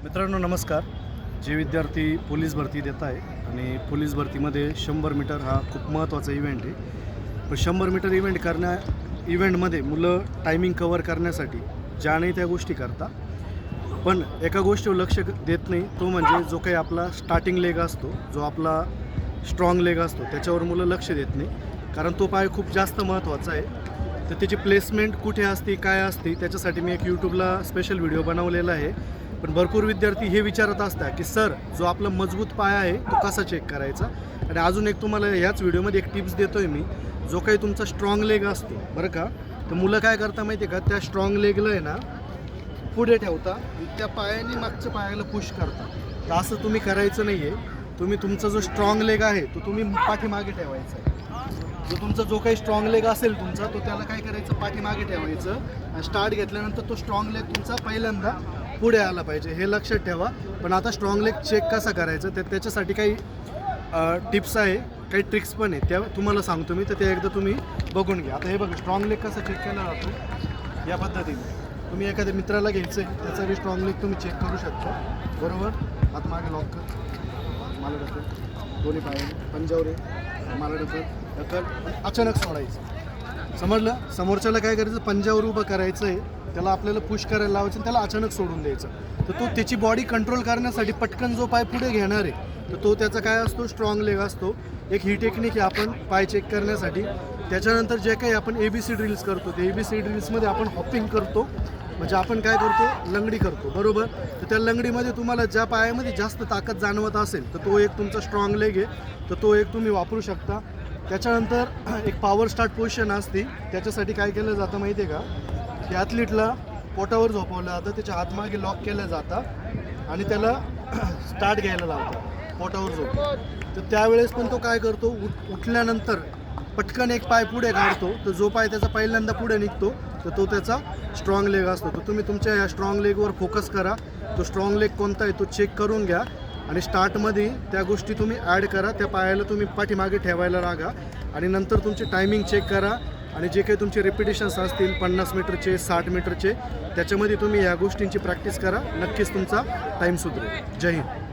मित्रांनो नमस्कार. जे विद्यार्थी पोलीस भरती देत आहे आणि पोलीस भरतीमध्ये 100 मीटर हा खूप महत्त्वाचा इव्हेंट आहे. पण 100 मीटर इव्हेंटमध्ये मुलं टायमिंग कवर करण्यासाठी ज्या नाही त्या गोष्टी करता, पण एका गोष्टीवर लक्ष देत नाही, तो म्हणजे जो काही आपला स्टार्टिंग लेग असतो, जो आपला स्ट्रॉंग लेग असतो, त्याच्यावर मुलं लक्ष देत नाही. कारण तो पाय खूप जास्त महत्त्वाचा आहे. तर त्याची प्लेसमेंट कुठे असते, काय असते, त्याच्यासाठी मी एक यूट्यूबला स्पेशल व्हिडिओ बनवलेला आहे. पण भरपूर विद्यार्थी हे विचारत असतात की सर, जो आपला मजबूत पाय आहे तो कसा चेक करायचा. आणि अजून एक तुम्हाला ह्याच व्हिडिओमध्ये एक टिप्स देतो आहे मी. जो काही तुमचा स्ट्रॉंग लेग असतो बरं का, तर मुलं काय करता माहिती आहे का, त्या स्ट्रॉंग लेगला आहे ना पुढे ठेवता, त्या पायाने मागच्या पायाला पुश करता. तर असं तुम्ही करायचं नाही आहे. तुम्ही तुमचा जो स्ट्रॉंग लेग आहे तो तुम्ही पाठीमागे ठेवायचा आहे. जो काही स्ट्रॉंग लेग असेल तुमचा, तो त्याला काय करायचं, पाठीमागे ठेवायचं. आणि स्टार्ट घेतल्यानंतर तो स्ट्रॉंग लेग तुमचा पहिल्यांदा पुढे आला पाहिजे, हे लक्षात ठेवा. पण आता स्ट्रॉंग लेग चेक कसा करायचं, त्याच्यासाठी काही टिप्स आहे, काही ट्रिक्स पण आहे, त्या तुम्हाला सांगतो मी. तर ते एकदा तुम्ही बघून घ्या. आता हे बघा, स्ट्रॉंग लेग कसा चेक केला जातो या पद्धतीने. तुम्ही एखाद्या मित्राला घ्यायचं आहे, त्याचा बी स्ट्रॉंग लेग तुम्ही चेक करू शकता. बरोबर, आता मागे लॉक कर, मला ढकल, दोन्ही पायाने पंजावर मला ढकल, अचानक सोडायचं. समजलं? समोरच्याला काय करायचं, पंजावर उभं करायचं आहे, त्याला आपल्याला पुश करायला लावायचं आणि त्याला अचानक सोडून द्यायचं. तर तो त्याची बॉडी कंट्रोल करण्यासाठी पटकन जो पाय पुढे घेणार आहे, तर तो त्याचा काय असतो, स्ट्रॉंग लेग असतो. एक ही टेक्निक आहे आपण पाय चेक करण्यासाठी. त्याच्यानंतर जे काही आपण ABC ड्रिल्स करतो, ते ABC ड्रिल्समध्ये आपण हॉपिंग करतो, म्हणजे आपण काय करतो, लंगडी करतो. बरोबर. तर त्या लंगडीमध्ये तुम्हाला ज्या पायामध्ये जास्त ताकद जाणवत असेल, तर तो एक तुमचा स्ट्रॉंग लेग आहे, तर तो एक तुम्ही वापरू शकता. त्याच्यानंतर एक पॉवर स्टार्ट पोझिशन असते. त्याच्यासाठी काय केलं जातं माहिती आहे का, की ॲथलीटला पोटावर झोपवलं जातं, त्याच्या हातमागे लॉक केलं जातं आणि त्याला स्टार्ट घ्यायला लावतं पोटावर झोप. तर त्यावेळेस पण तो काय करतो, उठल्यानंतर पटकन एक पाय पुढे काढतो. तर जो पाय त्याचा पहिल्यांदा पुढे निघतो, तर तो त्याचा स्ट्रॉंग लेग असतो. तर तुम्ही तुमच्या या स्ट्रॉंग लेगवर फोकस करा. तो स्ट्रॉंग लेग कोणता आहे तो चेक करून घ्या आणि स्टार्टमध्ये त्या गोष्टी तुम्ही ॲड करा. त्या पायाला तुम्ही पाठीमागे ठेवायला लागा आणि नंतर तुमची टायमिंग चेक करा. आणि जे काही तुमचे रिपिटेशन्स असतील 50 मीटरचे, 60 मीटरचे, त्याच्यामध्ये तुम्ही या गोष्टींची प्रॅक्टिस करा. नक्कीच तुमचा टाईम सुधरेल. जय हिंद.